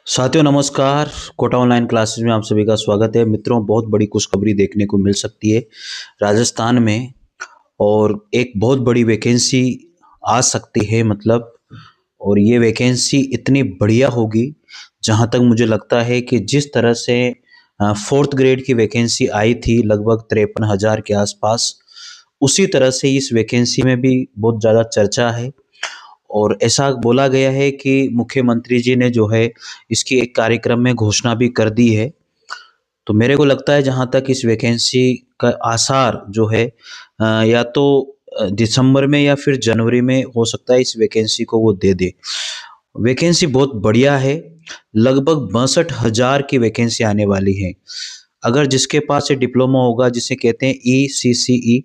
साथियों नमस्कार। Kota online classes में आप सभी का स्वागत है। मित्रों, बहुत बड़ी खुशखबरी देखने को मिल सकती है राजस्थान में, और एक बहुत बड़ी वैकेंसी आ सकती है मतलब। और ये वैकेंसी इतनी बढ़िया होगी, जहाँ तक मुझे लगता है कि जिस तरह से फोर्थ ग्रेड की वैकेंसी आई थी लगभग 53,000 के आसपास, उसी तरह से इस वैकेंसी में भी बहुत ज़्यादा चर्चा है। और ऐसा बोला गया है कि मुख्यमंत्री जी ने जो है इसकी एक कार्यक्रम में घोषणा भी कर दी है। तो मेरे को लगता है जहाँ तक इस वैकेंसी का आसार जो है या तो दिसंबर में या फिर जनवरी में हो सकता है इस वैकेंसी को वो दे दे। वैकेंसी बहुत बढ़िया है, लगभग 62,000 की वैकेंसी आने वाली है। अगर जिसके पास ये डिप्लोमा होगा, जिसे कहते हैं ECCE,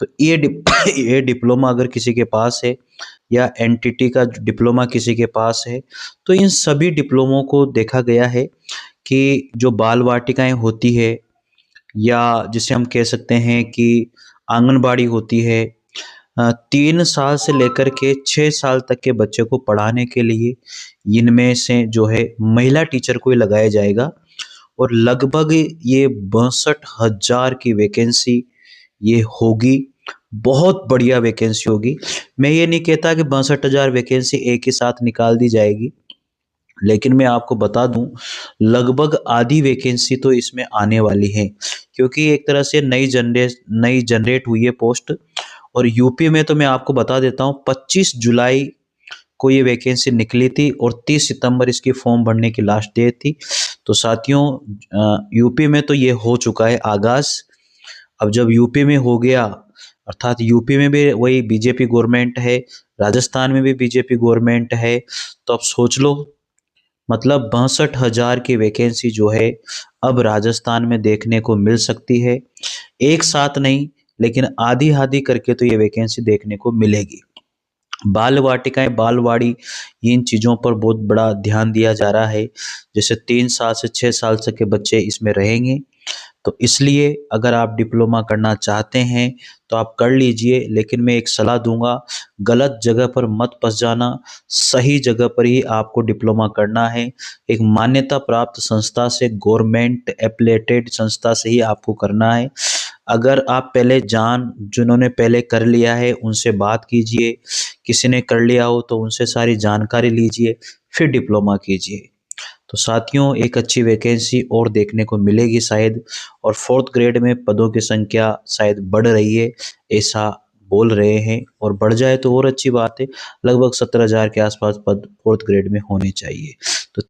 तो ये डिप्लोमा अगर किसी के पास है या एनटीटी का डिप्लोमा किसी के पास है, तो इन सभी डिप्लोमों को देखा गया है कि जो बाल वाटिकाएं होती है, या जिसे हम कह सकते हैं कि आंगनबाड़ी होती है, 3 साल से लेकर के 6 साल तक के बच्चे को पढ़ाने के लिए इनमें से जो है महिला टीचर को ही लगाया जाएगा। और लगभग ये 62,000 की वैकेंसी ये होगी। बहुत बढ़िया वैकेंसी होगी। मैं ये नहीं कहता कि 62,000 वैकेंसी एक ही साथ निकाल दी जाएगी, लेकिन मैं आपको बता दूं लगभग आधी वैकेंसी तो इसमें आने वाली है, क्योंकि एक तरह से नई जनरेट हुई है पोस्ट। और यूपी में तो मैं आपको बता देता हूं 25 जुलाई को ये वैकेंसी निकली थी और 30 सितंबर इसकी फॉर्म भरने की लास्ट डेट थी। तो साथियों, यूपी में तो ये हो चुका है आगाज। अब जब यूपी में हो गया, अर्थात यूपी में भी वही बीजेपी गवर्नमेंट है, राजस्थान में भी बीजेपी गवर्नमेंट है, तो अब सोच लो, मतलब 62,000 की वैकेंसी जो है अब राजस्थान में देखने को मिल सकती है। एक साथ नहीं, लेकिन आधी आधी करके तो ये वैकेंसी देखने को मिलेगी। बाल वाटिकाएं, बालवाड़ी, इन चीज़ों पर बहुत बड़ा ध्यान दिया जा रहा है। जैसे 3 साल से 6 साल तक के बच्चे इसमें रहेंगे। तो इसलिए अगर आप डिप्लोमा करना चाहते हैं तो आप कर लीजिए, लेकिन मैं एक सलाह दूंगा, गलत जगह पर मत फंस जाना। सही जगह पर ही आपको डिप्लोमा करना है। एक मान्यता प्राप्त संस्था से, गवर्नमेंट एप्लेटेड संस्था से ही आपको करना है। अगर आप पहले जिन्होंने पहले कर लिया है उनसे बात कीजिए, किसी ने कर लिया हो तो उनसे सारी जानकारी लीजिए, फिर डिप्लोमा कीजिए। तो साथियों, एक अच्छी वैकेंसी और देखने को मिलेगी शायद, और फोर्थ ग्रेड में पदों की संख्या शायद बढ़ रही है, ऐसा बोल रहे हैं। और बढ़ जाए तो और अच्छी बात है। लगभग 17,000 के आसपास पद फोर्थ ग्रेड में होने चाहिए। तो